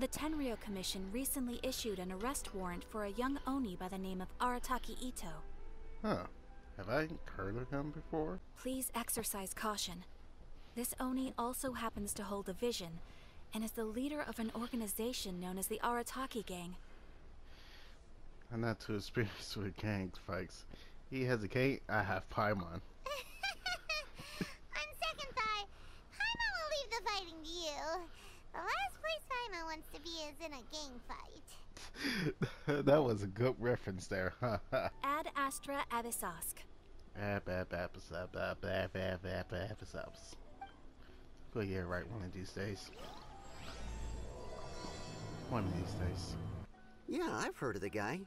The Tenryou Commission recently issued an arrest warrant for a young Oni by the name of Arataki Ito. Huh. Have I heard of him before? Please exercise caution. This Oni also happens to hold a vision, and is the leader of an organization known as the Arataki Gang. I'm not too experienced with gang fights. He has a cane, I have Paimon. On second thought, Paimon will leave the fighting to you. The last place Paimon wants to be is in a gang fight. That was a good reference there. Ad Astra Abyssosque. Go get it right one of these days. One of these days. Yeah, I've heard of the guy.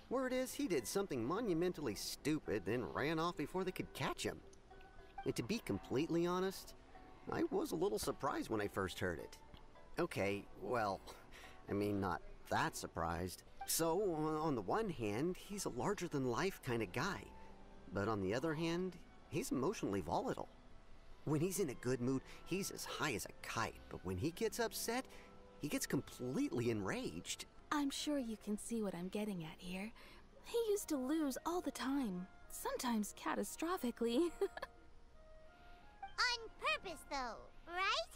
Word is he did something monumentally stupid, then ran off before they could catch him. And to be completely honest, I was a little surprised when I first heard it. Okay, well, I mean, not that surprised. So, on the one hand, he's a larger-than-life kind of guy. But on the other hand, he's emotionally volatile. When he's in a good mood, he's as high as a kite. But when he gets upset, he gets completely enraged. I'm sure you can see what I'm getting at here. He used to lose all the time, sometimes catastrophically. On purpose, though, right?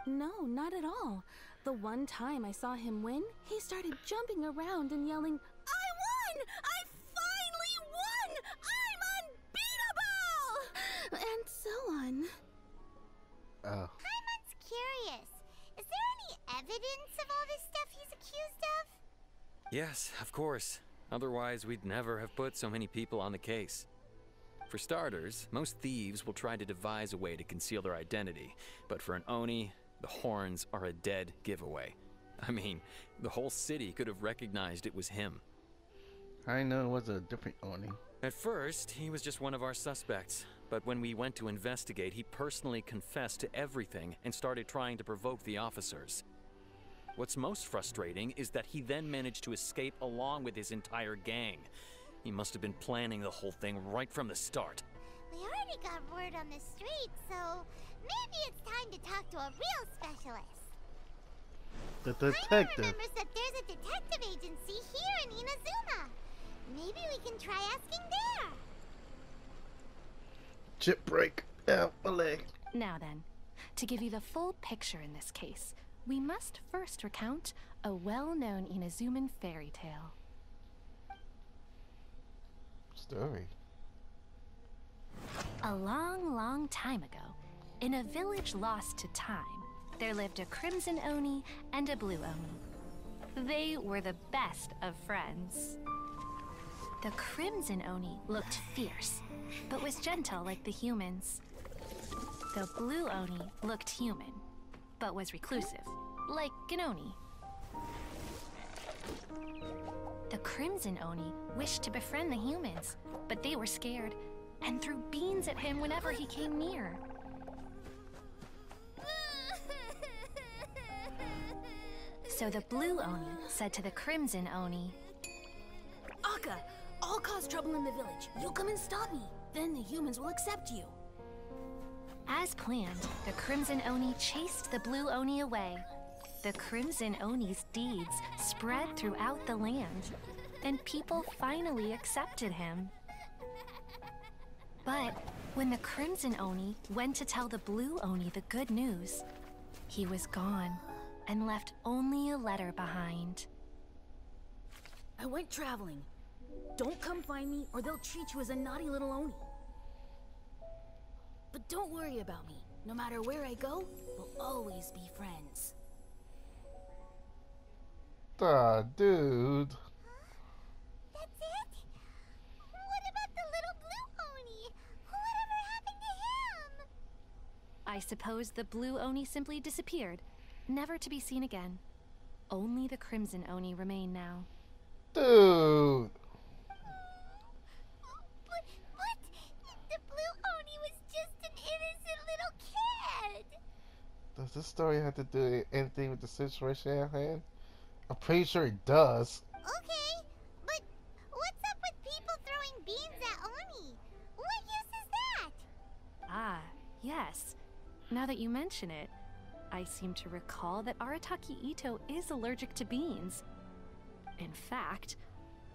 No, not at all. The one time I saw him win, he started jumping around and yelling, "I won! I finally won! I'm unbeatable!" And so on. Oh. Paimon's curious. Is there any evidence of all this stuff he's accused of? Yes, of course. Otherwise, we'd never have put so many people on the case. For starters, most thieves will try to devise a way to conceal their identity, but for an Oni, the horns are a dead giveaway. I mean, the whole city could have recognized it was him. I know it was a different Oni. At first, he was just one of our suspects, but when we went to investigate, he personally confessed to everything and started trying to provoke the officers. What's most frustrating is that he then managed to escape along with his entire gang. He must have been planning the whole thing right from the start. We already got word on the street, so maybe it's time to talk to a real specialist. The Paimon detective. remembers that there's a detective agency here in Inazuma. Maybe we can try asking there. Chip break. Ow, my leg. Now then, to give you the full picture in this case, we must first recount a well-known Inazuman fairy tale. Story. A long, long time ago, in a village lost to time, there lived a Crimson Oni and a Blue Oni. They were the best of friends. The Crimson Oni looked fierce, but was gentle like the humans. The Blue Oni looked human, but was reclusive, like an Oni. The Crimson Oni wished to befriend the humans, but they were scared and threw beans at him whenever he came near. So the Blue Oni said to the Crimson Oni, Akka, I'll cause trouble in the village. You come and stop me. Then the humans will accept you. As planned, the Crimson Oni chased the Blue Oni away. The Crimson Oni's deeds spread throughout the land, and people finally accepted him. But when the Crimson Oni went to tell the Blue Oni the good news, he was gone and left only a letter behind. I went traveling. Don't come find me or they'll treat you as a naughty little Oni. But don't worry about me. No matter where I go, we'll always be friends. Dude. That's it? What about the little Blue Oni? Whatever happened to him? I suppose the Blue Oni simply disappeared, never to be seen again. Only the Crimson Oni remain now. Dude. But the Blue Oni was just an innocent little kid. Does this story have to do anything with the situation at hand? I'm pretty sure it does. Okay, but what's up with people throwing beans at Oni? What use is that? Ah, yes. Now that you mention it, I seem to recall that Arataki Ito is allergic to beans. In fact,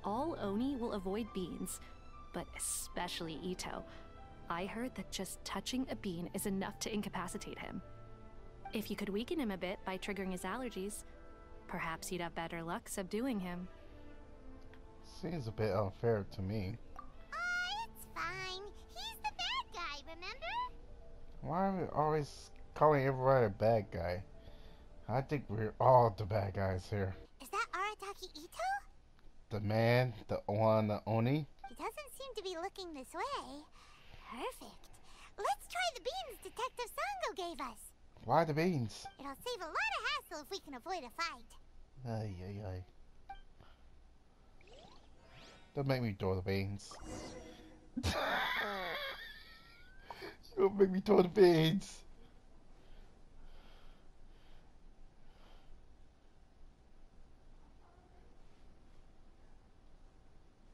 all Oni will avoid beans, but especially Ito. I heard that just touching a bean is enough to incapacitate him. If you could weaken him a bit by triggering his allergies, perhaps you'd have better luck subduing him. Seems a bit unfair to me. It's fine. He's the bad guy, remember? Why are we always calling everybody a bad guy? I think we're all the bad guys here. Is that Arataki Ito? The man, the one, the Oni. He doesn't seem to be looking this way. Perfect. Let's try the beans Detective Sango gave us. Why the beans? It'll save a lot of hassle if we can avoid a fight. Ay, ay, ay. Don't make me throw the beans. Don't make me throw the beans.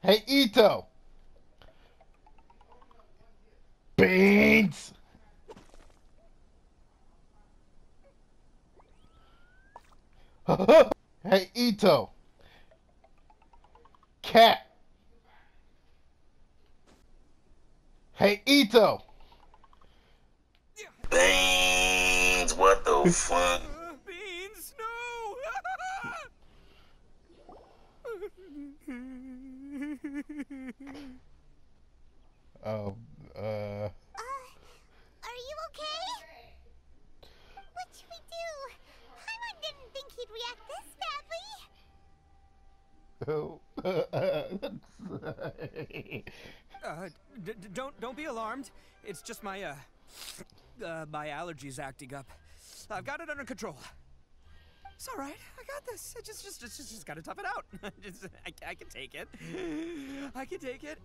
Hey, Ito! Beans! Hey, Ito! Cat! Hey, Ito! Beans, what the fuck? Beans, no! Are you okay? What should we do? Paimon didn't think he'd react this badly. Don't be alarmed. It's just my my allergies acting up. I've got it under control. It's all right. I got this. I just gotta tough it out. I can take it. I can take it.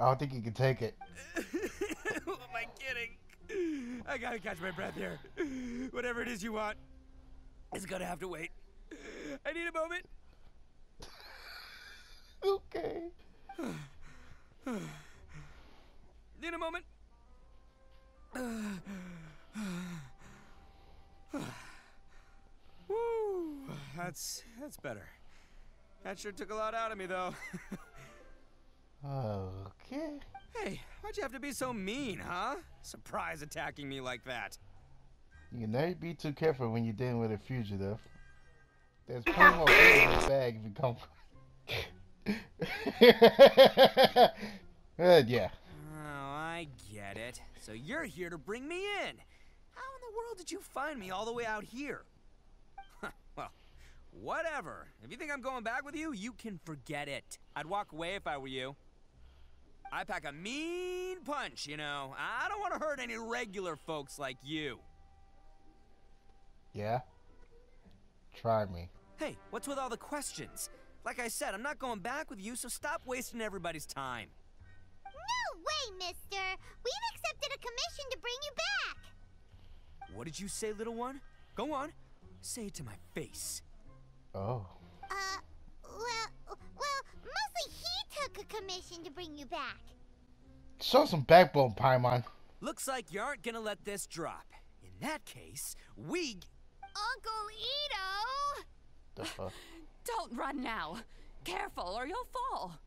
I don't think you can take it. Who am I kidding? I gotta catch my breath here. Whatever it is you want, it's gonna have to wait. I need a moment. Okay. Need a moment. Woo, that's better. That sure took a lot out of me, though. Okay. Hey, why'd you have to be so mean, huh? Surprise attacking me like that. You can never be too careful when you're dealing with a fugitive. There's plenty more food in the bag if you come. Yeah. Oh, I get it. So you're here to bring me in. How in the world did you find me all the way out here? Well, whatever. If you think I'm going back with you, you can forget it. I'd walk away if I were you. I pack a mean punch, you know. I don't want to hurt any regular folks like you. Yeah? Try me. Hey, what's with all the questions? Like I said, I'm not going back with you, so stop wasting everybody's time. No way, mister! We've accepted a commission to bring you back! What did you say, little one? Go on. Say it to my face. Oh. Well, mostly he took a commission to bring you back. Show some backbone, Paimon. Looks like you aren't gonna let this drop. In that case, we... Uncle Ito! The fuck? Don't run now. Careful or you'll fall.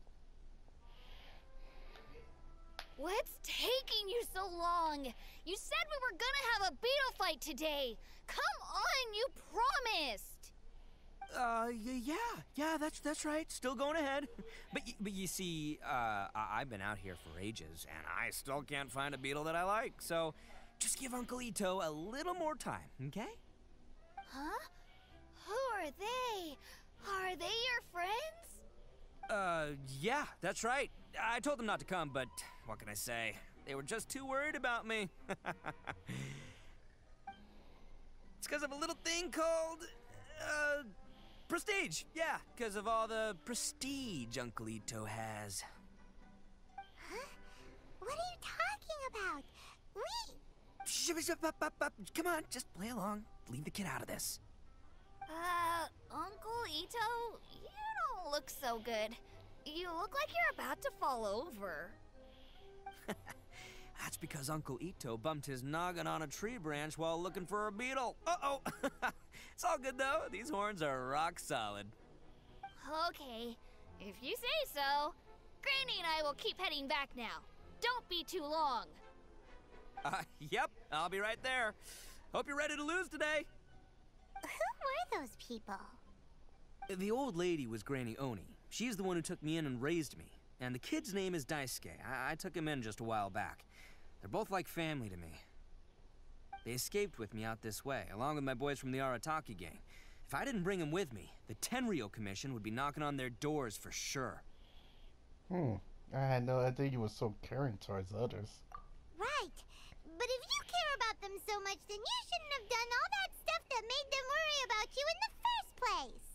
What's taking you so long? You said we were gonna have a beetle fight today. Come on, you promised. Yeah, that's right. Still going ahead. But you see, I've been out here for ages, and I still can't find a beetle that I like. So, just give Uncle Ito a little more time, okay? Huh? Who are they? Are they your friends? Yeah, that's right. I told them not to come, but what can I say? They were just too worried about me. It's because of a little thing called, prestige. Yeah, because of all the prestige Uncle Ito has. Huh? What are you talking about? Come on, just play along. Leave the kid out of this. Uncle Ito, you don't look so good. You look like you're about to fall over. That's because Uncle Ito bumped his noggin on a tree branch while looking for a beetle. Uh-oh. It's all good, though. These horns are rock solid. Okay, if you say so. Granny and I will keep heading back now. Don't be too long. Yep, I'll be right there. Hope you're ready to lose today. Who were those people? The old lady was Granny Oni. She's the one who took me in and raised me. And the kid's name is Daisuke. I took him in just a while back. They're both like family to me. They escaped with me out this way, along with my boys from the Arataki gang. If I didn't bring them with me, the Tenryou Commission would be knocking on their doors for sure. I had no idea you were so caring towards others. Right. But if you care about them so much, then you shouldn't have done all that stuff that made them worry about you in the first place.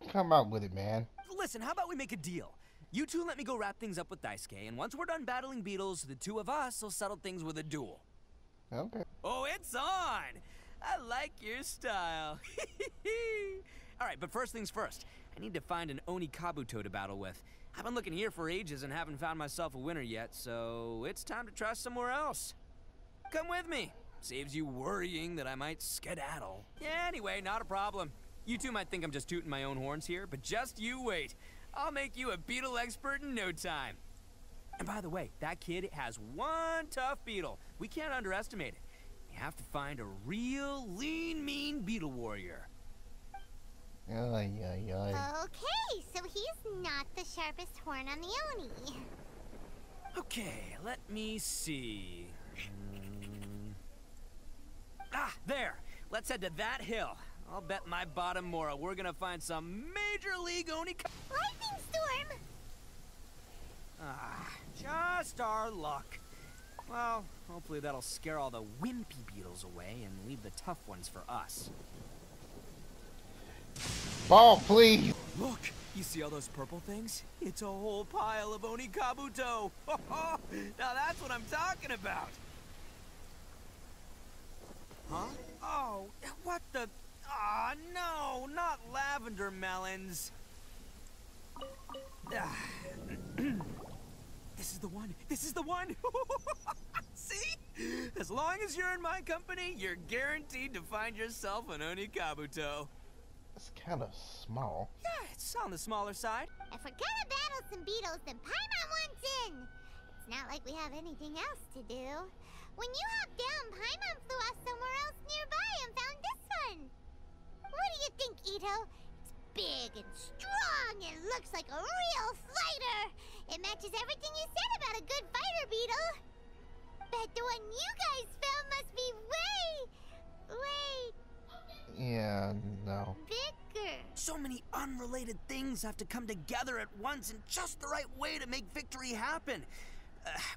Come out with it, man. Listen, how about we make a deal? You two let me go wrap things up with Daisuke, and once we're done battling beetles, the two of us will settle things with a duel. Okay. Oh, it's on! I like your style. Alright, but first things first. I need to find an Oni Kabuto to battle with. I've been looking here for ages and haven't found myself a winner yet, so it's time to try somewhere else. Come with me. Saves you worrying that I might skedaddle. Yeah, anyway, not a problem. You two might think I'm just tooting my own horns here, but just you wait. I'll make you a beetle expert in no time. And by the way, that kid has one tough beetle. We can't underestimate it. You have to find a real lean, mean beetle warrior. Ay, ay, ay. Okay, so he's not the sharpest horn on the Oni. Okay, let me see. There. Let's head to that hill. I'll bet my bottom Mora we're gonna find some major league Oni. Lightning storm! Just our luck. Well, hopefully that'll scare all the wimpy beetles away and leave the tough ones for us. Ball, please! Look, you see all those purple things? It's a whole pile of Oni Kabuto. Now that's what I'm talking about. Huh? Oh, what the? Ah, no, not lavender melons. This is the one. This is the one. See? As long as you're in my company, you're guaranteed to find yourself an Oni Kabuto. It's kind of small. Yeah, it's on the smaller side. If we're gonna battle some beetles, then Paimon wants in. It's not like we have anything else to do. When you hopped down, Paimon flew off somewhere else nearby and found this one. What do you think, Ito? It's big and strong and looks like a real fighter. It matches everything you said about a good fighter beetle. Bet the one you guys found must be way Yeah, no. bigger. So many unrelated things have to come together at once in just the right way to make victory happen.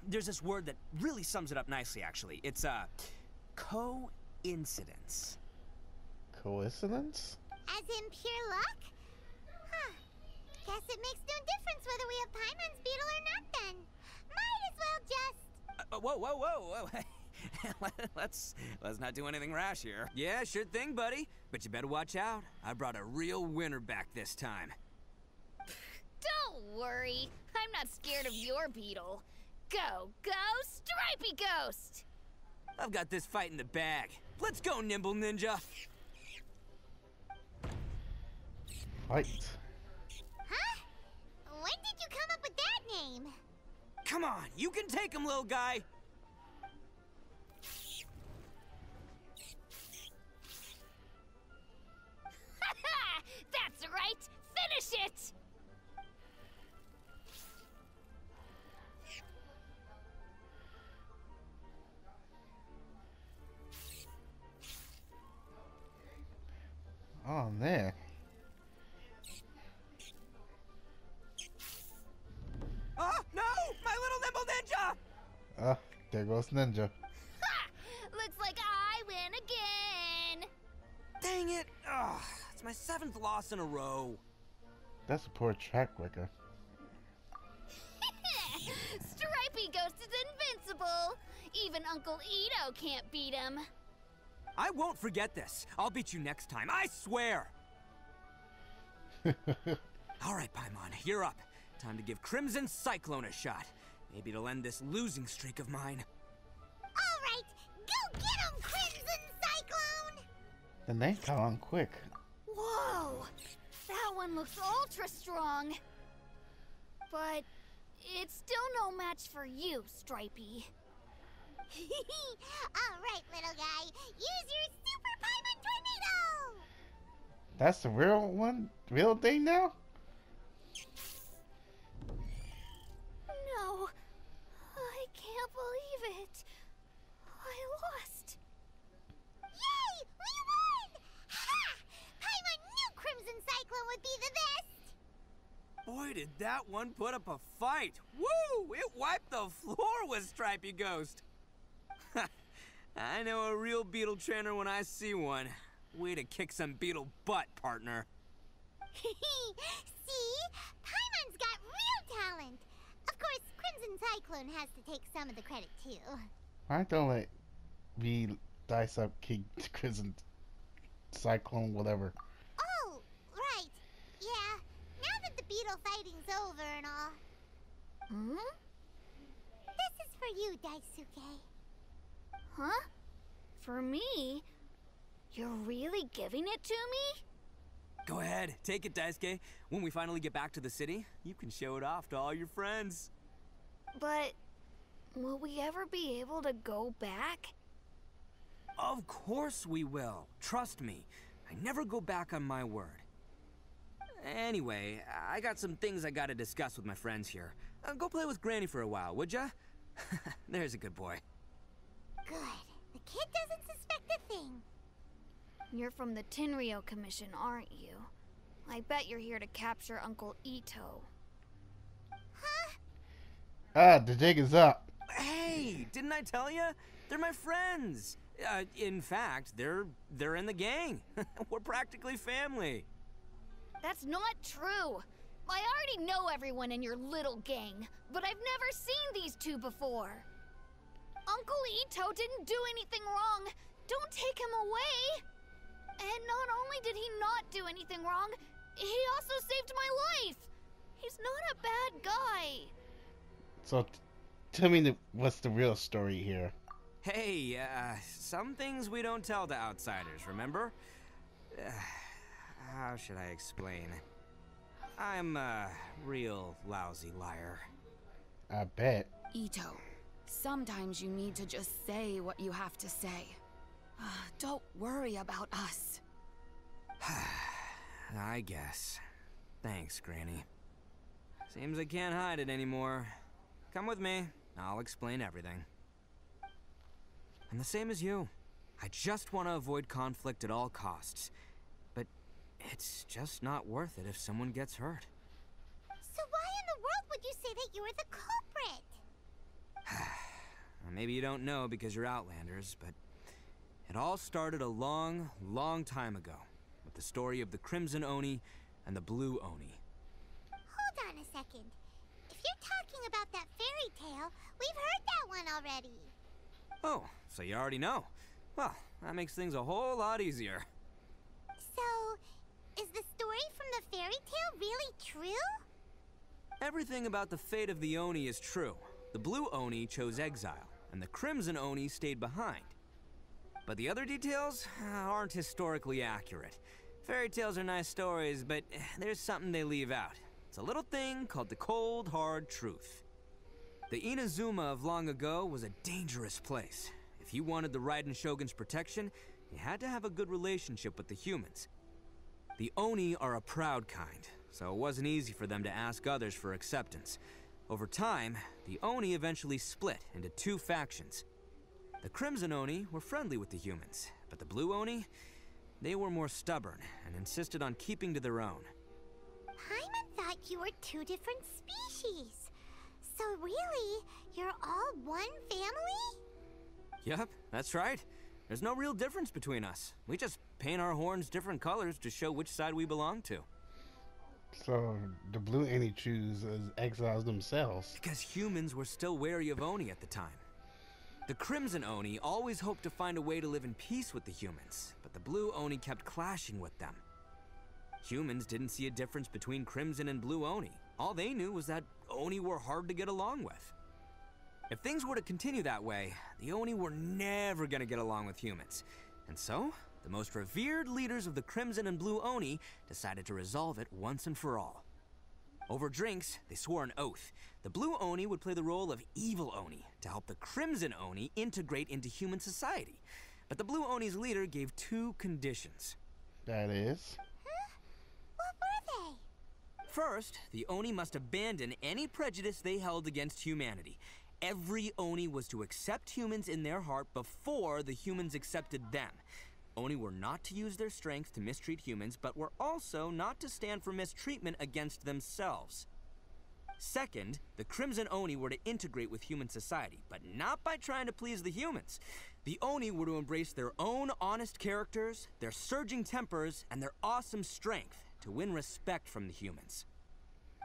There's this word that really sums it up nicely, actually. It's, coincidence. Coincidence? As in pure luck? Huh. Guess it makes no difference whether we have Paimon's beetle or not then. Might as well just... Whoa. Let's not do anything rash here. Yeah, sure thing, buddy. But you better watch out. I brought a real winner back this time. Don't worry. I'm not scared of your beetle. Go, Stripey Ghost! I've got this fight in the bag. Let's go, Nimble Ninja. Fight. Huh? When did you come up with that name? Come on, you can take him, little guy. That's right! Finish it! Oh, man. Oh, no! My little Nimble Ninja! There goes Ninja. Ha! Looks like I win again! Dang it! Ugh, it's my 7th loss in a row. That's a poor track record. Stripey Ghost is invincible! Even Uncle Ito can't beat him. I won't forget this. I'll beat you next time, I swear! All right, Paimon, you're up. Time to give Crimson Cyclone a shot. Maybe it'll end this losing streak of mine. Alright, go get him, Crimson Cyclone! The name got on quick. Whoa! That one looks ultra strong. But it's still no match for you, Stripey. Alright, little guy, use your Super Paimon Tornado! That's the real one? Real thing now? No, I can't believe it. I lost. Yay! We won! Ha! Paimon knew Crimson Cyclone would be the best! Boy, did that one put up a fight. Woo! It wiped the floor with Stripey Ghost. I know a real beetle trainer when I see one. Way to kick some beetle butt, partner. See? Paimon's got real talent. Of course, Crimson Cyclone has to take some of the credit, too. Why don't let me dice up King Crimson Cyclone, whatever. Oh, right. Yeah, now that the beetle fighting's over and all. Hmm? This is for you, Daisuke. Huh? For me? You're really giving it to me? Go ahead, take it, Daisuke. When we finally get back to the city, you can show it off to all your friends. But will we ever be able to go back? Of course we will. Trust me. I never go back on my word. Anyway, I got some things I gotta discuss with my friends here. Go play with Granny for a while, would ya? There's a good boy. Good. The kid doesn't suspect a thing. You're from the Tenryo Commission, aren't you? I bet you're here to capture Uncle Ito. Huh? Ah, the jig is up. Hey, didn't I tell you? They're my friends. In fact, they're in the gang. We're practically family. That's not true. I already know everyone in your little gang, but I've never seen these two before. Uncle Ito didn't do anything wrong. Don't take him away. And not only did he not do anything wrong, he also saved my life. He's not a bad guy. So, tell me what's the real story here. Hey, some things we don't tell to outsiders, remember? How should I explain? I'm a real lousy liar. I bet. Ito, sometimes you need to just say what you have to say. Don't worry about us. I guess. Thanks, Granny. Seems I can't hide it anymore. Come with me. I'll explain everything. I'm the same as you. I just want to avoid conflict at all costs. But it's just not worth it if someone gets hurt. So why in the world would you say that you were the culprit? Maybe you don't know because you're Outlanders, but it all started a long, long time ago with the story of the Crimson Oni and the Blue Oni. Hold on a second. If you're talking about that fairy tale, we've heard that one already. Oh, so you already know. Well, that makes things a whole lot easier. So, is the story from the fairy tale really true? Everything about the fate of the Oni is true. The Blue Oni chose exile, and the Crimson Oni stayed behind. But the other details aren't historically accurate. Fairy tales are nice stories, but there's something they leave out. It's a little thing called the cold, hard truth. The Inazuma of long ago was a dangerous place. If you wanted the Raiden Shogun's protection, you had to have a good relationship with the humans. The Oni are a proud kind, so it wasn't easy for them to ask others for acceptance. Over time, the Oni eventually split into two factions. The Crimson Oni were friendly with the humans, but the Blue Oni, they were more stubborn and insisted on keeping to their own. Paimon thought you were two different species. So really, you're all one family? Yep, that's right. There's no real difference between us. We just paint our horns different colors to show which side we belong to. So, the Blue Oni choose as exiles themselves. Because humans were still wary of Oni at the time. The Crimson Oni always hoped to find a way to live in peace with the humans, but the Blue Oni kept clashing with them. Humans didn't see a difference between Crimson and Blue Oni. All they knew was that Oni were hard to get along with. If things were to continue that way, the Oni were never gonna get along with humans. And so, the most revered leaders of the Crimson and Blue Oni decided to resolve it once and for all. Over drinks, they swore an oath. The Blue Oni would play the role of evil Oni to help the Crimson Oni integrate into human society. But the Blue Oni's leader gave 2 conditions. That is? Huh? What were they? First, the Oni must abandon any prejudice they held against humanity. Every Oni was to accept humans in their heart before the humans accepted them. Oni were not to use their strength to mistreat humans, but were also not to stand for mistreatment against themselves. Second, the Crimson Oni were to integrate with human society, but not by trying to please the humans. The Oni were to embrace their own honest characters, their surging tempers, and their awesome strength to win respect from the humans.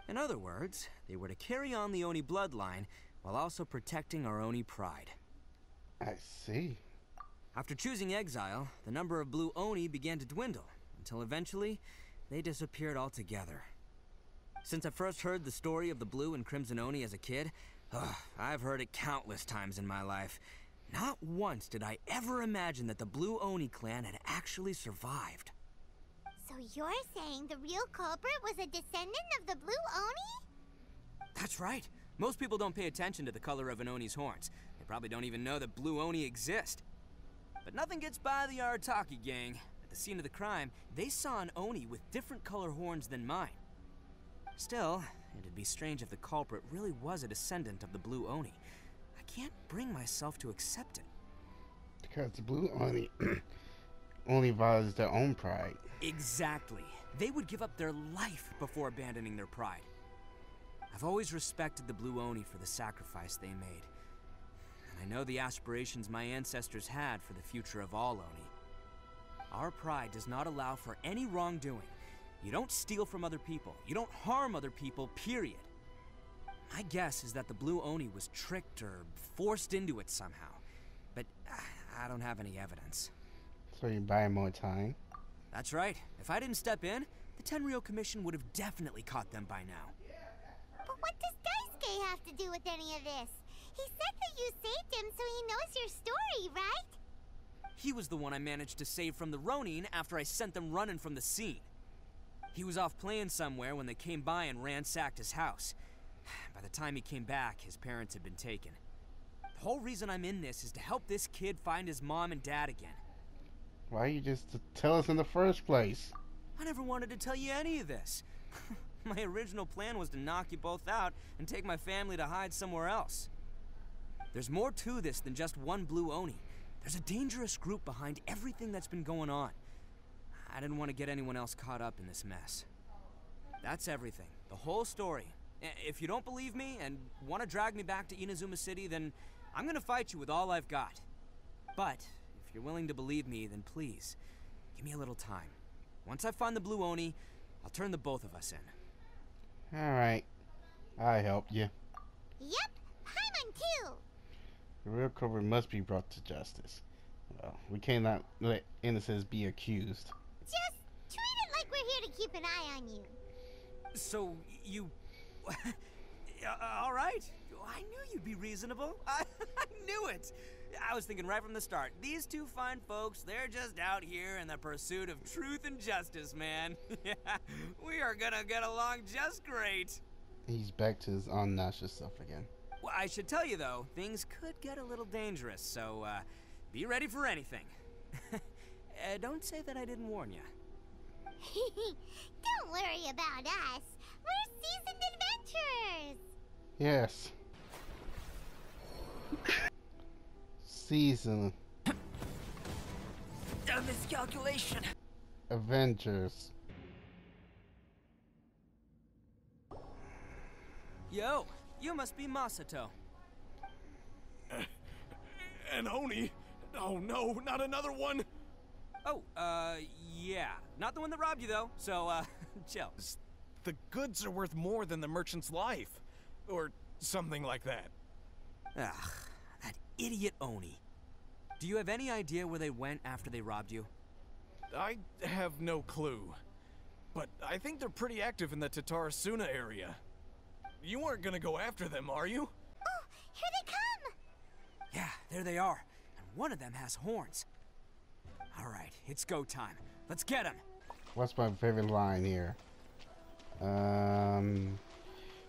In other words, they were to carry on the Oni bloodline while also protecting our Oni pride. I see. After choosing exile, the number of Blue Oni began to dwindle, until eventually, they disappeared altogether. Since I first heard the story of the Blue and Crimson Oni as a kid, I've heard it countless times in my life. Not once did I ever imagine that the Blue Oni clan had actually survived. So you're saying the real culprit was a descendant of the Blue Oni? That's right. Most people don't pay attention to the color of an Oni's horns. They probably don't even know that Blue Oni exist. But nothing gets by the Arataki gang. At the scene of the crime, they saw an Oni with different color horns than mine. Still, it'd be strange if the culprit really was a descendant of the Blue Oni. I can't bring myself to accept it. Because the Blue Oni only values their own pride. Exactly. They would give up their life before abandoning their pride. I've always respected the Blue Oni for the sacrifice they made. And I know the aspirations my ancestors had for the future of all Oni. Our pride does not allow for any wrongdoing. You don't steal from other people. You don't harm other people, period. My guess is that the Blue Oni was tricked or forced into it somehow. But I don't have any evidence. So you buy more time? That's right. If I didn't step in, the Tenryou Commission would have definitely caught them by now. But what does Daisuke have to do with any of this? He said that you saved him so he knows your story, right? He was the one I managed to save from the Ronin after I sent them running from the scene. He was off playing somewhere when they came by and ransacked his house. By the time he came back, his parents had been taken. The whole reason I'm in this is to help this kid find his mom and dad again. Why you just tell us in the first place? I never wanted to tell you any of this. My original plan was to knock you both out and take my family to hide somewhere else. There's more to this than just one Blue Oni. There's a dangerous group behind everything that's been going on. I didn't want to get anyone else caught up in this mess. That's everything. The whole story. If you don't believe me and want to drag me back to Inazuma City, then I'm gonna fight you with all I've got. But if you're willing to believe me, then please, give me a little time. Once I find the Blue Oni, I'll turn the both of us in. Alright. I helped you. Yep, Paimon too. The real culprit must be brought to justice. Well, we cannot let innocents be accused. Just treat it like we're here to keep an eye on you. So, you... all right. I knew you'd be reasonable. I knew it. I was thinking right from the start, these two fine folks, they're just out here in the pursuit of truth and justice, man. Yeah, we are gonna get along just great. He's back to his obnoxious stuff again. Well, I should tell you, though, things could get a little dangerous, so, be ready for anything. Don't say that I didn't warn you. Don't worry about us. We're seasoned adventurers. Yes. Season. A miscalculation. Avengers. Yo, you must be Masato. An Oni? Oh no, not another one! Oh, yeah. Not the one that robbed you, though, so, chill. The goods are worth more than the merchant's life. Or something like that. Ugh, that idiot Oni. Do you have any idea where they went after they robbed you? I have no clue. But I think they're pretty active in the Tatarasuna area. you weren't gonna go after them, are you? Oh, here they come! Yeah, there they are. And one of them has horns. All right, it's go time. Let's get him. What's my favorite line here?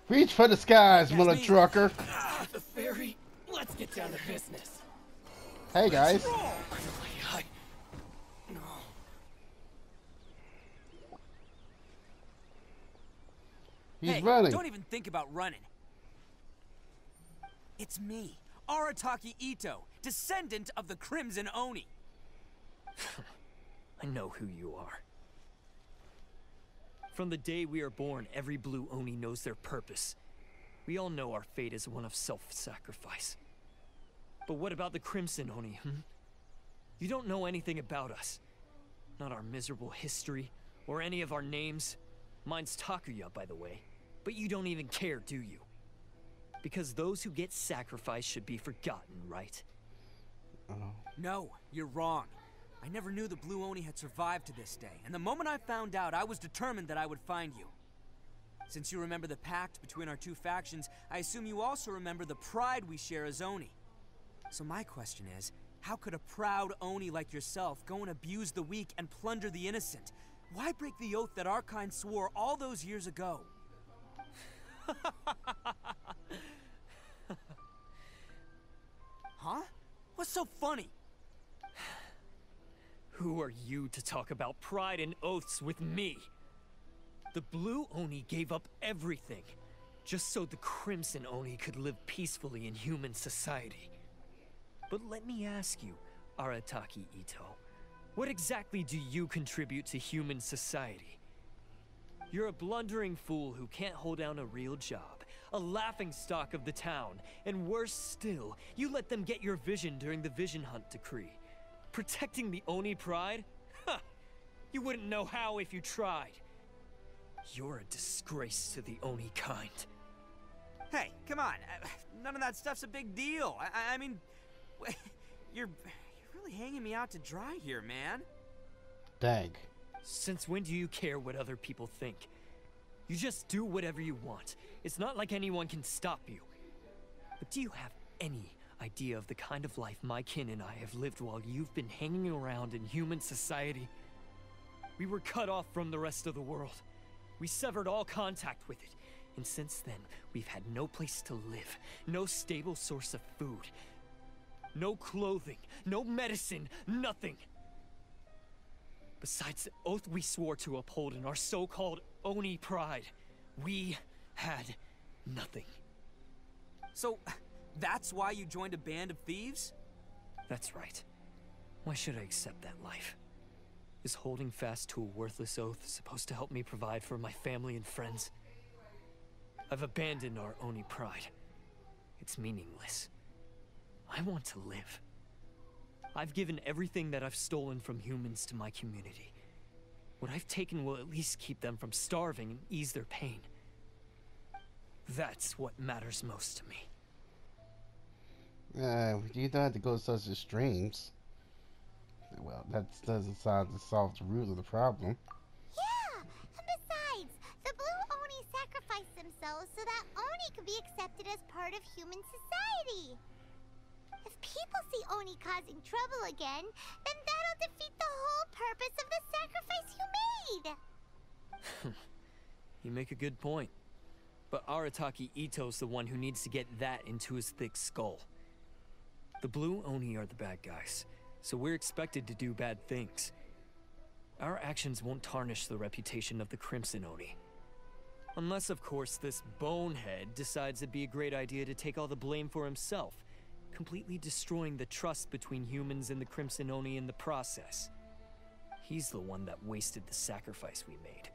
Reach for the skies, mother trucker. The ferry. Let's get down to business. Hey guys. He's running. Don't even think about running. It's me, Arataki Ito, descendant of the Crimson Oni. I know who you are. From the day we are born, every blue Oni knows their purpose. We all know our fate is one of self-sacrifice. But what about the Crimson Oni, You don't know anything about us. Not our miserable history, or any of our names. Mine's Takuya, by the way. But you don't even care, do you? Because those who get sacrificed should be forgotten, right? No, you're wrong. I never knew the Blue Oni had survived to this day, and the moment I found out, I was determined that I would find you. Since you remember the pact between our two factions, I assume you also remember the pride we share as Oni. So my question is, how could a proud Oni like yourself go and abuse the weak and plunder the innocent? Why break the oath that our kind swore all those years ago? Huh? What's so funny? Who are you to talk about pride and oaths with me? The Blue Oni gave up everything, just so the Crimson Oni could live peacefully in human society. But let me ask you, Arataki Ito, what exactly do you contribute to human society? You're a blundering fool who can't hold down a real job, a laughingstock of the town, and worse still, you let them get your vision during the Vision Hunt decree. Protecting the Oni pride? Ha! You wouldn't know how if you tried. You're a disgrace to the Oni kind. Hey, come on. None of that stuff's a big deal. I mean, you're really hanging me out to dry here, man. Dang. Since when do you care what other people think? You just do whatever you want. It's not like anyone can stop you. But do you have any idea of the kind of life my kin and I have lived while you've been hanging around in human society? We were cut off from the rest of the world. We severed all contact with it. And since then, we've had no place to live, no stable source of food, no clothing, no medicine, nothing. Besides the oath we swore to uphold in our so-called Oni pride, we had nothing. So, that's why you joined a band of thieves? That's right. Why should I accept that life? Is holding fast to a worthless oath supposed to help me provide for my family and friends? I've abandoned our Oni pride. It's meaningless. I want to live. I've given everything that I've stolen from humans to my community. What I've taken will at least keep them from starving and ease their pain. That's what matters most to me. You don't have to go to such extremes. Well, that doesn't sound to solve the root of the problem. Yeah, and besides, the Blue Oni sacrificed themselves so that Oni could be accepted as part of human society. If people see Oni causing trouble again, then that'll defeat the whole purpose of the sacrifice you made. You make a good point. But Arataki Ito's the one who needs to get that into his thick skull. The Blue Oni are the bad guys, so we're expected to do bad things. Our actions won't tarnish the reputation of the Crimson Oni. Unless, of course, this bonehead decides it'd be a great idea to take all the blame for himself, completely destroying the trust between humans and the Crimson Oni in the process. He's the one that wasted the sacrifice we made.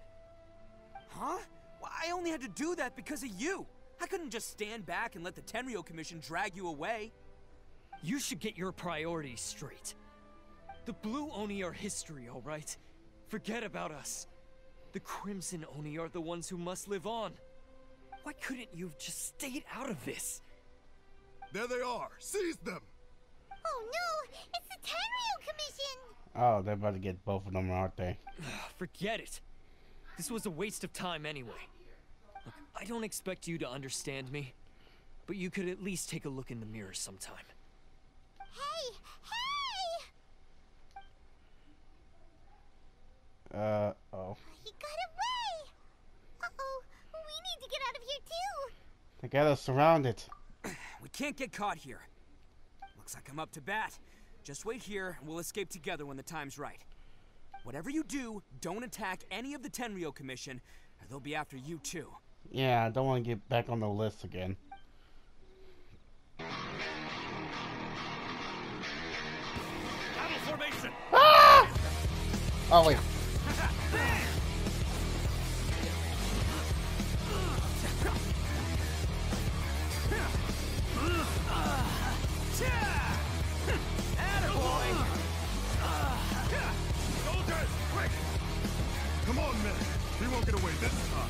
Huh? Well, I only had to do that because of you. I couldn't just stand back and let the Tenryo Commission drag you away. You should get your priorities straight. The Blue Oni are history, all right? Forget about us. The Crimson Oni are the ones who must live on. Why couldn't you have just stayed out of this? There they are. Seize them. Oh no, it's the Tenryo Commission. Oh, they're about to get both of them, aren't they? Forget it. This was a waste of time anyway. Look, I don't expect you to understand me, but you could at least take a look in the mirror sometime. Hey! Oh. He got away! Uh-oh, we need to get out of here too! They got us surrounded. We can't get caught here. Looks like I'm up to bat. Just wait here, and we'll escape together when the time's right. Whatever you do, don't attack any of the Tenryou Commission, or they'll be after you too. Yeah, I don't want to get back on the list again. Battle formation! Ah! Oh, wait. Soldiers, quick! Come on, men. We won't get away this time.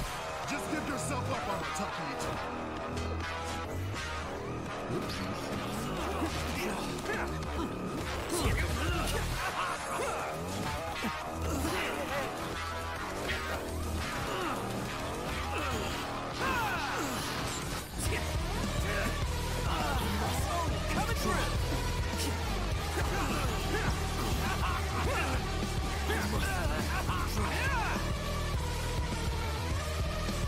Just give yourself up, Arataki. Coming through!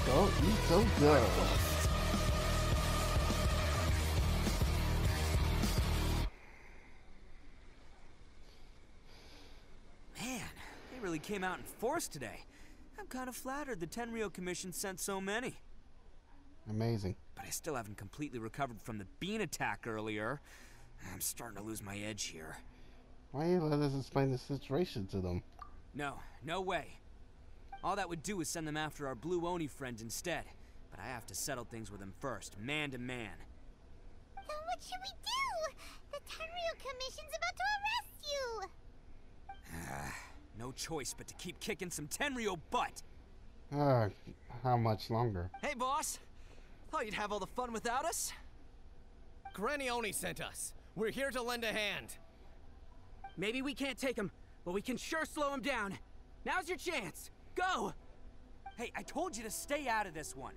Don't eat so good. Man, they really came out in force today. I'm kind of flattered the Tenryou Commission sent so many. Amazing. But I still haven't completely recovered from the bean attack earlier. I'm starting to lose my edge here. Why you let us explain the situation to them? No way. All that would do is send them after our Blue Oni friend instead. But I have to settle things with them first, man to man. Then what should we do? The Tenryou Commission's about to arrest you! No choice but to keep kicking some Tenryou butt! How much longer? Hey, boss! Thought you'd have all the fun without us? Granny Oni sent us. We're here to lend a hand. Maybe we can't take him, but we can sure slow him down. Now's your chance. Go! Hey, I told you to stay out of this one.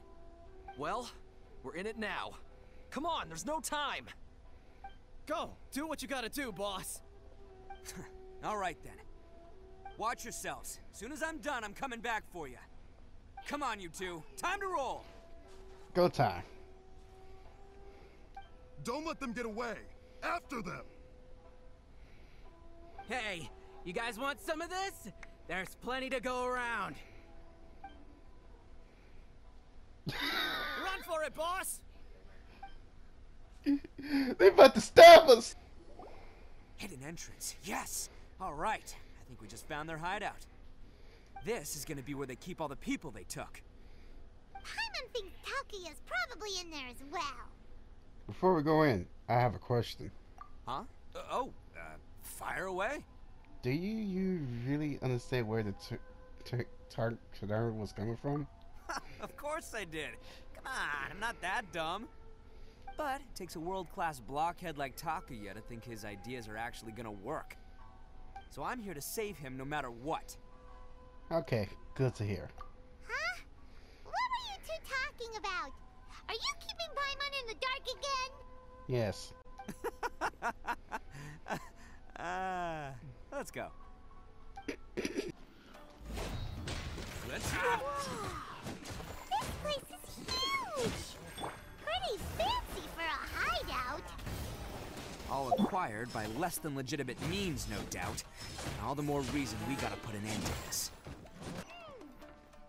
Well, we're in it now. Come on, there's no time. Go, do what you gotta do, boss. All right then. Watch yourselves. As soon as I'm done, I'm coming back for you. Come on, you two. Time to roll. Go time. Don't let them get away. After them. Hey, you guys want some of this? There's plenty to go around. Run for it, boss! They about to stab us! Hidden entrance. Yes. All right. I think we just found their hideout. This is gonna be where they keep all the people they took. Paimon thinks Takuya's probably in there as well. Before we go in, I have a question. Huh? Fire away. Do you really understand where the turn was coming from? Of course I did. Come on, I'm not that dumb. But it takes a world-class blockhead like Takuya to think his ideas are actually gonna work. So I'm here to save him no matter what. Okay, good to hear. Huh? What were you two talking about? Are you keeping Paimon in the dark again? Yes. Let's go. Let's go. This place is huge. Pretty fancy for a hideout. All acquired by less than legitimate means, no doubt. And all the more reason we gotta put an end to this.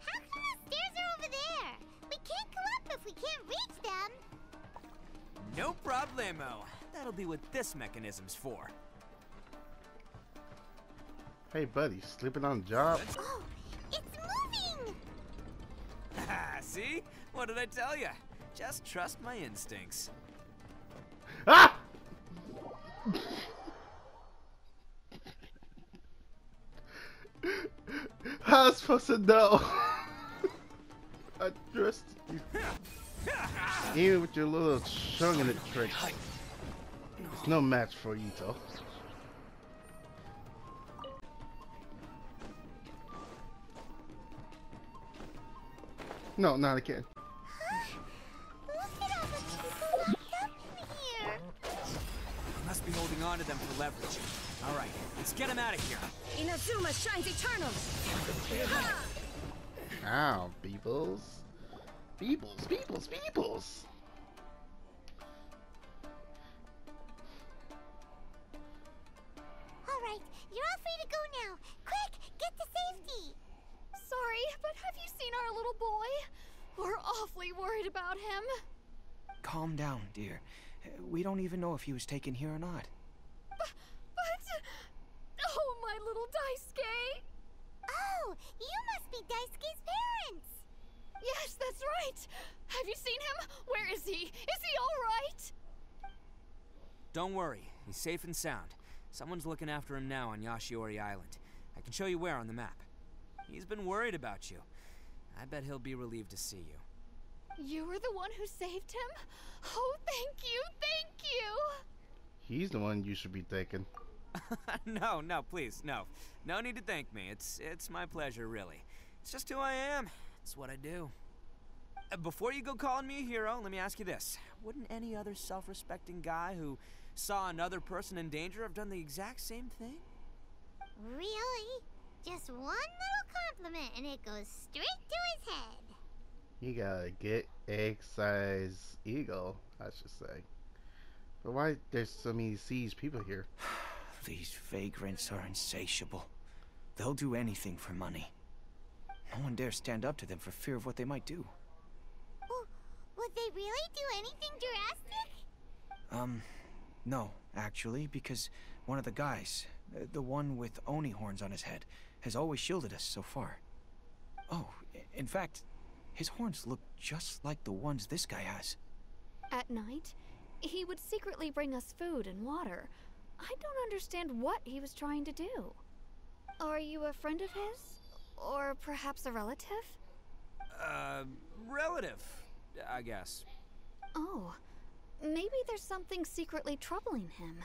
How come the stairs are over there? We can't go up if we can't reach them. No problemo. That'll be what this mechanism's for. Hey, buddy, sleeping on the job? Oh, it's moving! See? What did I tell you? Just trust my instincts. Ah! How am I supposed to know? I trust you. Even with your little shungin' it trick. It's no match for you, though. No, not again. Huh? onto them for leverage. All right, let's get him out of here. Inazuma shines eternal. Ow, Beebles. Beebles, Beebles, Beebles! Alright, you're all free to go now. Quick, get to safety. Sorry, but have you seen our little boy? We're awfully worried about him. Calm down, dear. We don't even know if he was taken here or not. But... Oh, my little Daisuke! Oh, you must be Daisuke's parents. Yes, that's right. Have you seen him? Where is he? Is he all right? Don't worry, he's safe and sound. Someone's looking after him now on Yashiori Island. I can show you where on the map. He's been worried about you. I bet he'll be relieved to see you. You were the one who saved him? Oh, thank you, thank you! He's the one you should be thanking. No, please, no. No need to thank me. It's my pleasure, really. It's just who I am. It's what I do. Before you go calling me a hero, let me ask you this. Wouldn't any other self-respecting guy who saw another person in danger have done the exact same thing? Really? Just one little compliment and it goes straight to his head. You gotta get egg-sized ego, I should say. But why there's so many siege people here? These vagrants are insatiable. They'll do anything for money. No one dares stand up to them for fear of what they might do. Would they really do anything drastic? No, actually, because one of the guys, the one with Oni horns on his head, has always shielded us so far. Oh, in fact, his horns look just like the ones this guy has. At night, he would secretly bring us food and water. I don't understand what he was trying to do. Are you a friend of his? Or perhaps a relative? Relative, I guess. Oh, maybe there's something secretly troubling him.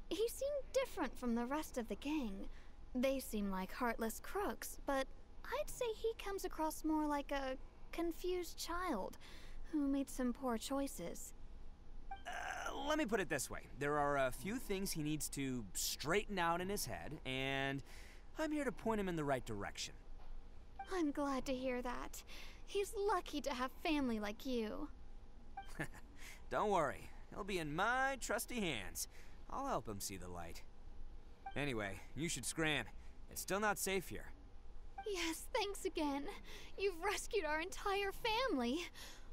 He seemed different from the rest of the gang. They seem like heartless crooks, but I'd say he comes across more like a confused child who made some poor choices. Let me put it this way. There are a few things he needs to straighten out in his head, and I'm here to point him in the right direction. I'm glad to hear that. He's lucky to have family like you. Don't worry. He'll be in my trusty hands. I'll help him see the light. Anyway, you should scram. It's still not safe here. Yes, thanks again. You've rescued our entire family.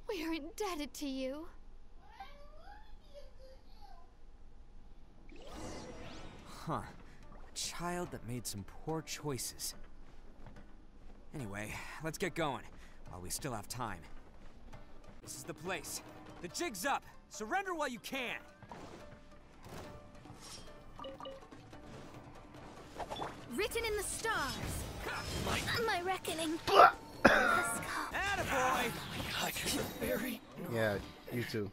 We are indebted to you. Huh. A child that made some poor choices. Anyway, let's get going, while we still have time. This is the place. The jig's up! Surrender while you can! Written in the stars. My reckoning. Attaboy! I can bury. Yeah, you too.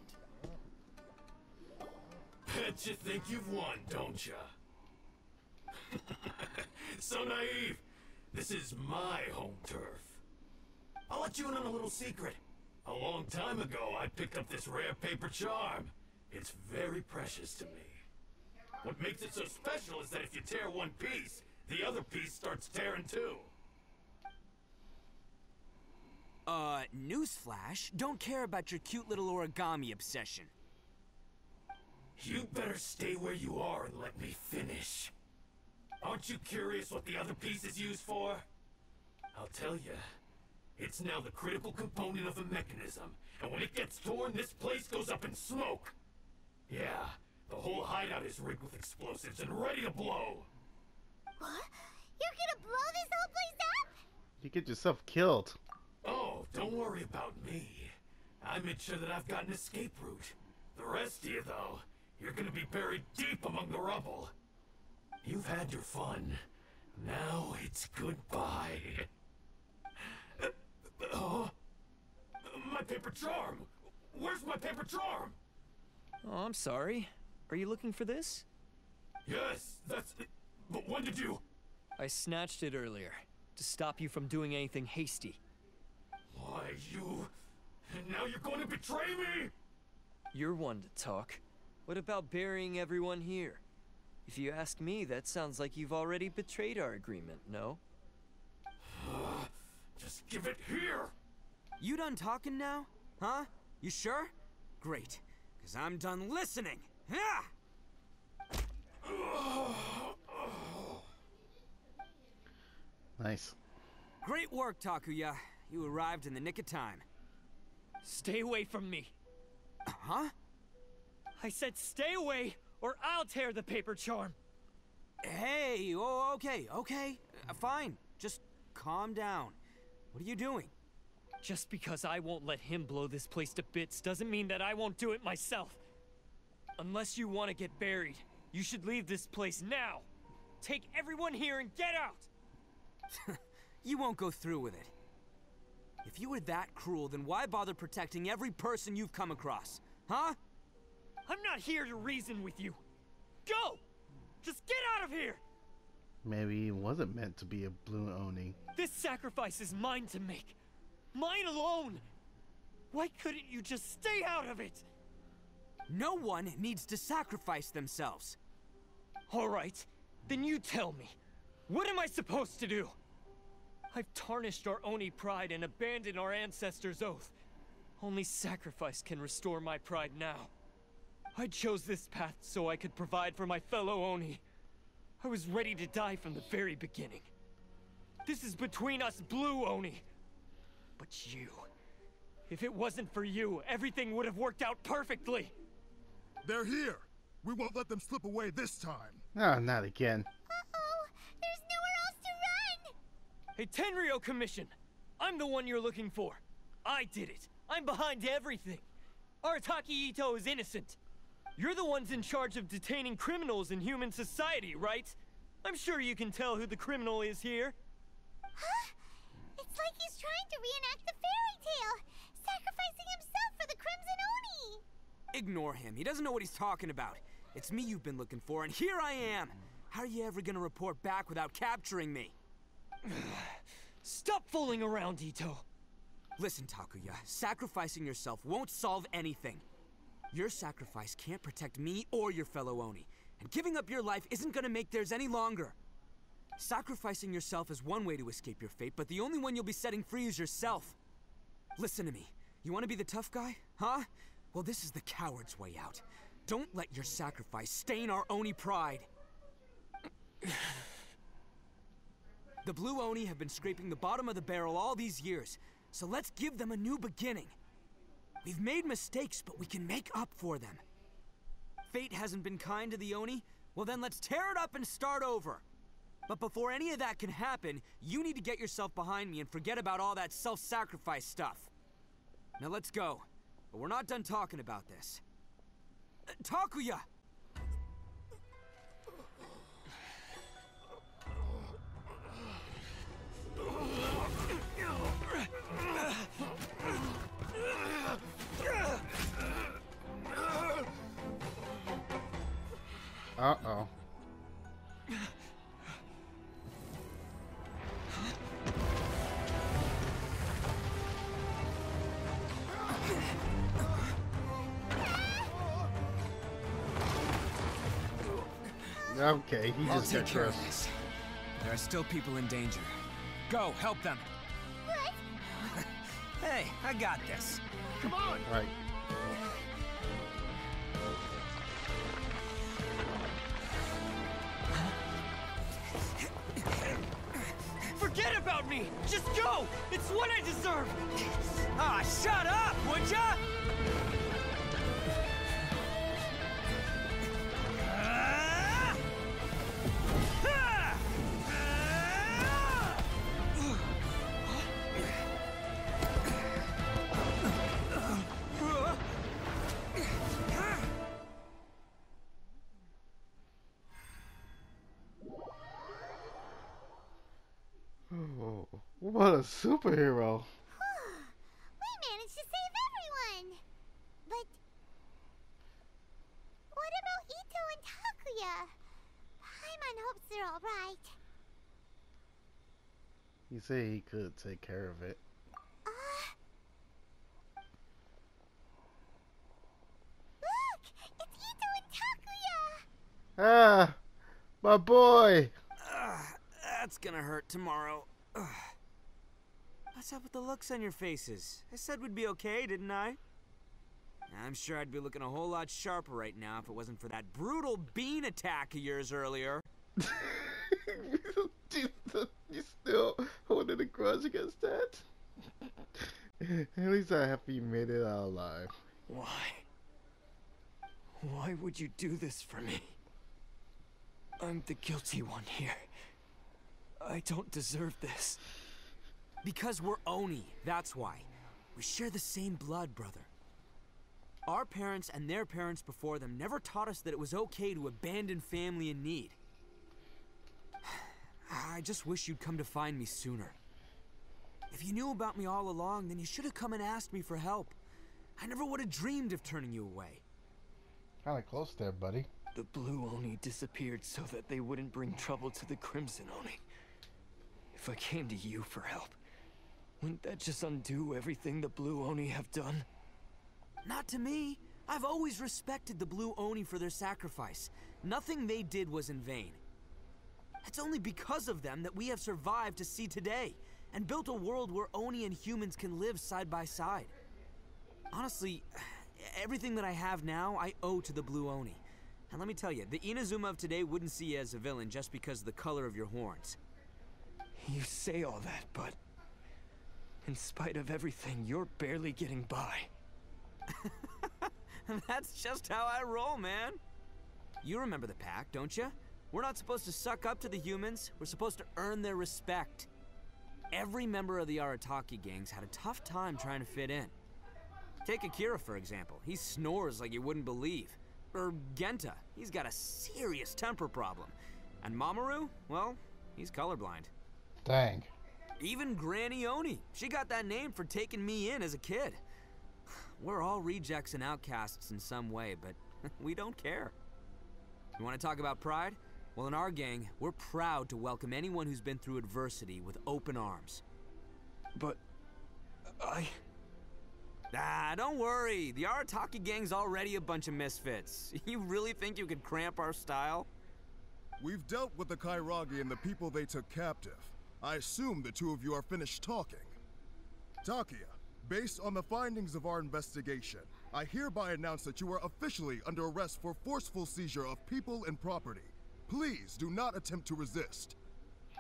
Bet you think you've won, don't ya? So naive. This is my home turf. I'll let you in on a little secret. A long time ago, I picked up this rare paper charm. It's very precious to me. What makes it so special is that if you tear one piece, the other piece starts tearing too. Newsflash, don't care about your cute little origami obsession. You better stay where you are and let me finish. Aren't you curious what the other piece is used for? I'll tell you. It's now the critical component of the mechanism, and when it gets torn, this place goes up in smoke. Yeah, the whole hideout is rigged with explosives and ready to blow. What? You're gonna blow this whole place up? You get yourself killed. Oh, don't worry about me. I made sure that I've got an escape route. The rest of you, though, you're gonna be buried deep among the rubble. You've had your fun. Now it's goodbye. My paper charm! Where's my paper charm? Oh, I'm sorry. Are you looking for this? Yes, that's it. But when did you... I snatched it earlier, to stop you from doing anything hasty. Why, you... And now you're going to betray me? You're one to talk. What about burying everyone here? If you ask me, that sounds like you've already betrayed our agreement, no? Just give it here! You done talking now? Huh? You sure? Great, because I'm done listening. Ha! Nice. Great work, Takuya. You arrived in the nick of time. Stay away from me. Huh? I said stay away, or I'll tear the paper charm. Hey, oh, okay. Fine. Just calm down. What are you doing? Just because I won't let him blow this place to bits doesn't mean that I won't do it myself. Unless you want to get buried, you should leave this place now. Take everyone here and get out! You won't go through with it. If you were that cruel, then why bother protecting every person you've come across? Huh? I'm not here to reason with you. Go! Just get out of here! Maybe he wasn't meant to be a blue Oni. This sacrifice is mine to make. Mine alone! Why couldn't you just stay out of it? No one needs to sacrifice themselves. Alright, then you tell me. What am I supposed to do? I've tarnished our Oni pride and abandoned our ancestors' oath. Only sacrifice can restore my pride now. I chose this path so I could provide for my fellow Oni. I was ready to die from the very beginning. This is between us blue Oni. But you... if it wasn't for you, everything would have worked out perfectly. They're here. We won't let them slip away this time. Oh, not again. Uh-oh. There's nowhere else to run. Hey, Tenryo Commission! I'm the one you're looking for. I did it. I'm behind everything. Arataki Ito is innocent. You're the ones in charge of detaining criminals in human society, right? I'm sure you can tell who the criminal is here. Huh? It's like he's trying to reenact the fairy tale, sacrificing himself for the Crimson Oni. Ignore him. He doesn't know what he's talking about. It's me you've been looking for, and here I am. How are you ever gonna report back without capturing me? Stop fooling around, Ito. Listen, Takuya, sacrificing yourself won't solve anything. Your sacrifice can't protect me or your fellow Oni, and giving up your life isn't gonna make theirs any longer. Sacrificing yourself is one way to escape your fate, but the only one you'll be setting free is yourself. Listen to me. You want to be the tough guy, huh? Well, this is the coward's way out. Don't let your sacrifice stain our Oni pride. The blue Oni have been scraping the bottom of the barrel all these years, so let's give them a new beginning. We've made mistakes, but we can make up for them. Fate hasn't been kind to the Oni? Well then let's tear it up and start over. But before any of that can happen, you need to get yourself behind me and forget about all that self-sacrifice stuff. Now let's go. But we're not done talking about this. Takuya! Uh-oh. Okay, he I'll just take got care of crushed. this. There are still people in danger. Go, help them. What? Hey, I got this. Come on! Right. Forget about me! Just go! It's what I deserve! Ah, shut up, would ya? Oh, what a superhero. We managed to save everyone. But what about Ito and Takuya? Paimon hopes they're all right. He said he could take care of it. Look! It's Ito and Takuya! Ah, My boy! That's gonna hurt tomorrow. What's up with the looks on your faces? I said we'd be okay, didn't I? I'm sure I'd be looking a whole lot sharper right now if it wasn't for that brutal bean attack of yours earlier. You still holding a grudge against that? At least I'm happy you made it out alive. Why? Why would you do this for me? I'm the guilty one here. I don't deserve this. Because we're Oni, that's why. We share the same blood, brother. Our parents and their parents before them never taught us that it was okay to abandon family in need. I just wish you'd come to find me sooner. If you knew about me all along, then you should have come and asked me for help. I never would have dreamed of turning you away. Kinda close there, buddy. The Blue Oni disappeared so that they wouldn't bring trouble to the Crimson Oni. If I came to you for help, wouldn't that just undo everything the Blue Oni have done? Not to me. I've always respected the Blue Oni for their sacrifice. Nothing they did was in vain. It's only because of them that we have survived to see today, and built a world where Oni and humans can live side by side. Honestly, everything that I have now, I owe to the Blue Oni. And let me tell you, the Inazuma of today wouldn't see you as a villain just because of the color of your horns. You say all that, but in spite of everything, you're barely getting by. That's just how I roll, man. You remember the pact, don't you? We're not supposed to suck up to the humans. We're supposed to earn their respect. Every member of the Arataki gangs had a tough time trying to fit in. Take Akira, for example. He snores like you wouldn't believe. Or Genta. He's got a serious temper problem. And Mamoru, well, he's colorblind. Dang. Even Granny Oni. She got that name for taking me in as a kid. We're all rejects and outcasts in some way, but we don't care. You want to talk about pride? Well, in our gang, we're proud to welcome anyone who's been through adversity with open arms. But don't worry. The Arataki gang's already a bunch of misfits. You really think you could cramp our style? We've dealt with the Kairagi and the people they took captive. I assume the two of you are finished talking. Takia, based on the findings of our investigation, I hereby announce that you are officially under arrest for forceful seizure of people and property. Please do not attempt to resist.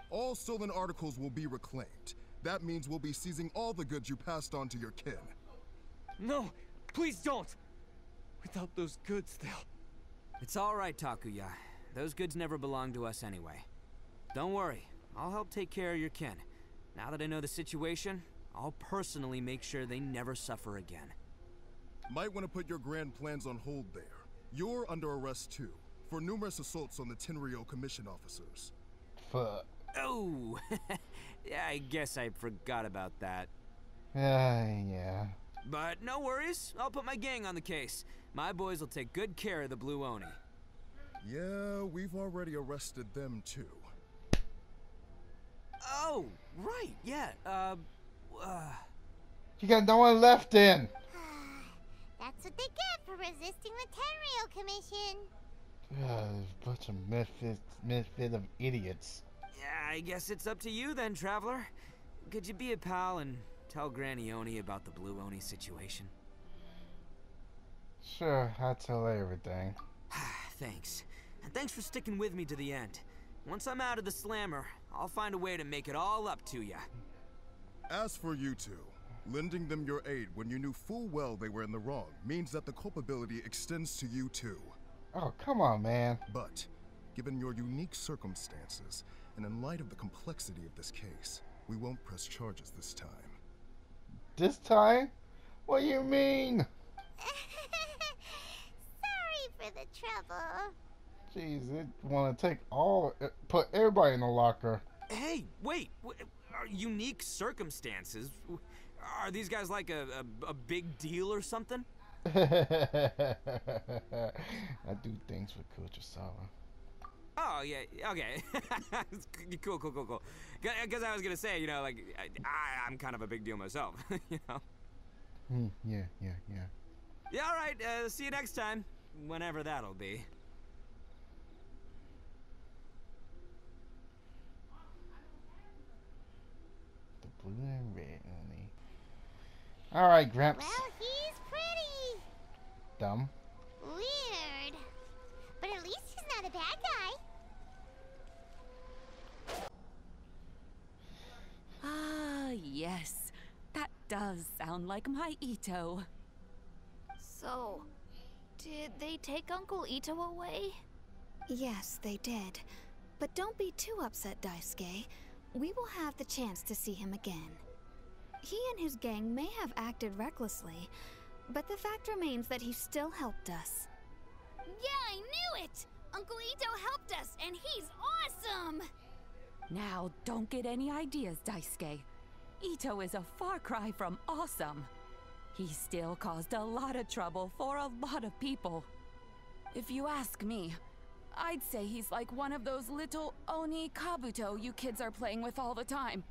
All stolen articles will be reclaimed. That means we'll be seizing all the goods you passed on to your kin. No, please don't! Without those goods, they'll... It's all right, Takuya. Those goods never belonged to us anyway. Don't worry, I'll help take care of your kin. Now that I know the situation, I'll personally make sure they never suffer again. Might want to put your grand plans on hold there. You're under arrest too, for numerous assaults on the Tenryo Commission officers. Fuck. Oh, yeah, I guess I forgot about that. Yeah. But no worries, I'll put my gang on the case. My boys will take good care of the Blue Oni. Yeah, we've already arrested them too. Oh, right, yeah, You got no one left in. That's what they get for resisting the Tenryo Commission. Bunch of misfit of idiots. Yeah, I guess it's up to you then, Traveler. Could you be a pal and tell Granny Oni about the Blue Oni situation? Sure, I'll tell her everything. Thanks. And thanks for sticking with me to the end. Once I'm out of the slammer, I'll find a way to make it all up to ya. As for you two, lending them your aid when you knew full well they were in the wrong means that the culpability extends to you too. Oh, come on, man. But, given your unique circumstances, and in light of the complexity of this case, we won't press charges this time. This time? What do you mean? Sorry for the trouble. Jeez, they want to put everybody in the locker. Hey, wait, unique circumstances? Are these guys like a big deal or something? I do things for Kurosawa. Oh, yeah, okay. Cool. Because I was going to say, you know, like, I'm kind of a big deal myself, you know? Yeah. Yeah, all right, see you next time. Whenever that'll be. blue and red only. Alright, Gramps. Well, he's pretty. Dumb. Weird. But at least he's not a bad guy. Ah, yes. That does sound like my Ito. So, did they take Uncle Ito away? Yes, they did. But don't be too upset, Daisuke. We will have the chance to see him again. He and his gang may have acted recklessly, but the fact remains that he still helped us. Yeah, I knew it! Uncle Ito helped us, and he's awesome! Now, don't get any ideas, Daisuke. Ito is a far cry from awesome. He still caused a lot of trouble for a lot of people. If you ask me, I'd say he's like one of those little Oni Kabuto you kids are playing with all the time.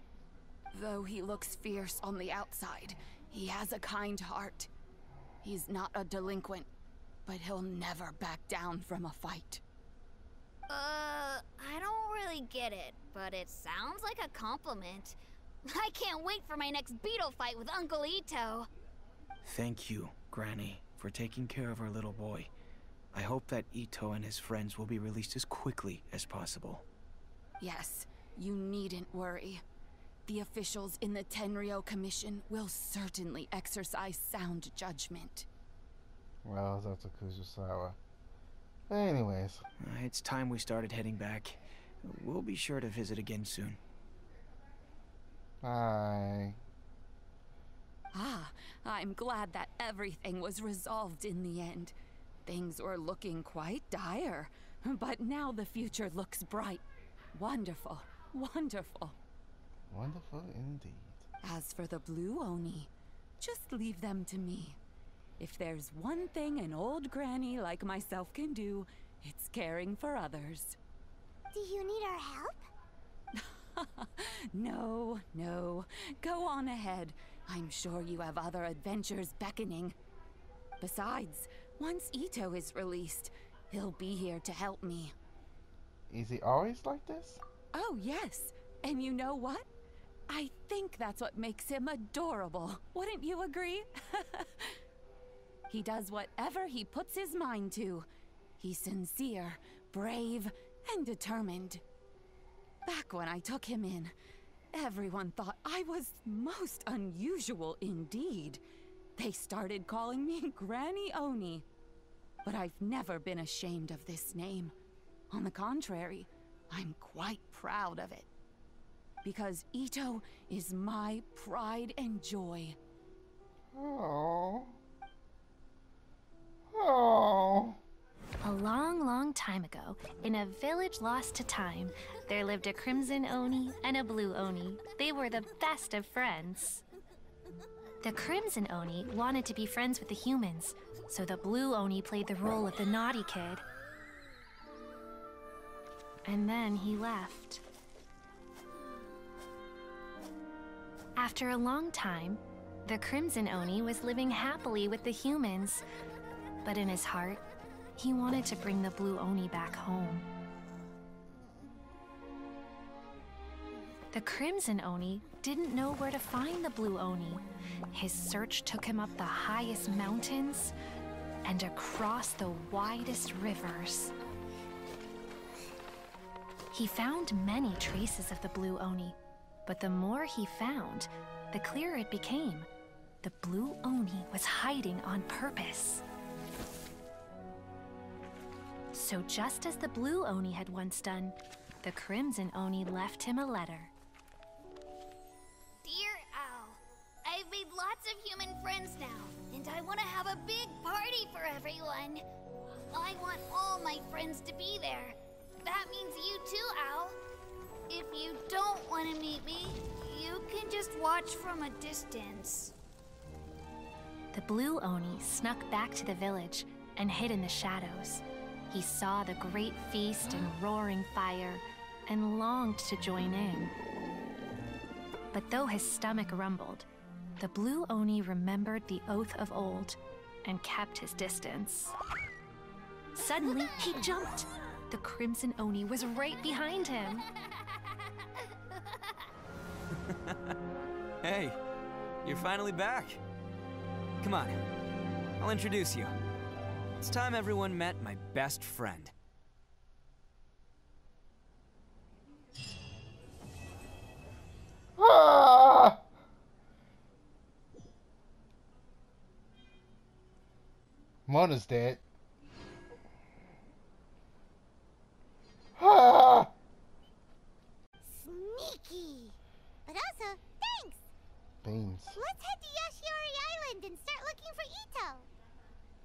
Though he looks fierce on the outside, he has a kind heart. He's not a delinquent, but he'll never back down from a fight. I don't really get it, but it sounds like a compliment. I can't wait for my next beetle fight with Uncle Ito. Thank you, Granny, for taking care of our little boy. I hope that Ito and his friends will be released as quickly as possible. Yes, you needn't worry. The officials in the Tenryo Commission will certainly exercise sound judgment. Well, that's a Kuzusawa. But anyways. It's time we started heading back. We'll be sure to visit again soon. Bye. Ah, I'm glad that everything was resolved in the end. Things were looking quite dire, but now the future looks bright. Wonderful, wonderful. Wonderful indeed. As for the Blue Oni, just leave them to me. If there's one thing an old granny like myself can do, it's caring for others. Do you need our help? No, no. Go on ahead. I'm sure you have other adventures beckoning. Besides, once Ito is released, he'll be here to help me. Is he always like this? Oh, yes. And you know what? I think that's what makes him adorable. Wouldn't you agree? He does whatever he puts his mind to. He's sincere, brave, and determined. Back when I took him in, everyone thought I was most unusual indeed. They started calling me Granny Oni. But I've never been ashamed of this name. On the contrary, I'm quite proud of it. Because Ito is my pride and joy. Oh. Oh. A long, long time ago, in a village lost to time, there lived a Crimson Oni and a Blue Oni. They were the best of friends. The Crimson Oni wanted to be friends with the humans, so the Blue Oni played the role of the naughty kid. And then he left. After a long time, the Crimson Oni was living happily with the humans, but in his heart, he wanted to bring the Blue Oni back home. The Crimson Oni didn't know where to find the Blue Oni. His search took him up the highest mountains and across the widest rivers. He found many traces of the Blue Oni, but the more he found, the clearer it became. The Blue Oni was hiding on purpose. So just as the Blue Oni had once done, the Crimson Oni left him a letter. Dear Al, I've made lots of human friends now, and I want to have a big party for everyone. I want all my friends to be there. That means you too, Al. If you don't want to meet me, you can just watch from a distance. The Blue Oni snuck back to the village and hid in the shadows. He saw the great feast and roaring fire and longed to join in. But though his stomach rumbled, the Blue Oni remembered the oath of old and kept his distance. Suddenly, he jumped. The Crimson Oni was right behind him. Hey, you're finally back. Come on, I'll introduce you. It's time everyone met my best friend. Ah! Mona's dead. Ah! Sneaky. But also, thanks. Beans. Let's head to Yashiori Island and start looking for Ito.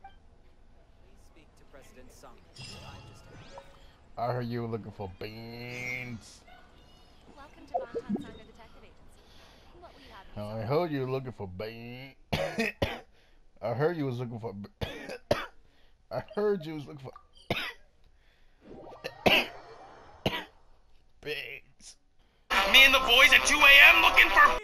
Please speak to President Sung. I heard you were looking for beans. Welcome to Bonton Saga Detective Agency. What will you have? I heard you were looking for beans. I heard you was looking for. I heard you was looking for beans. Me and the boys at 2 a.m. looking for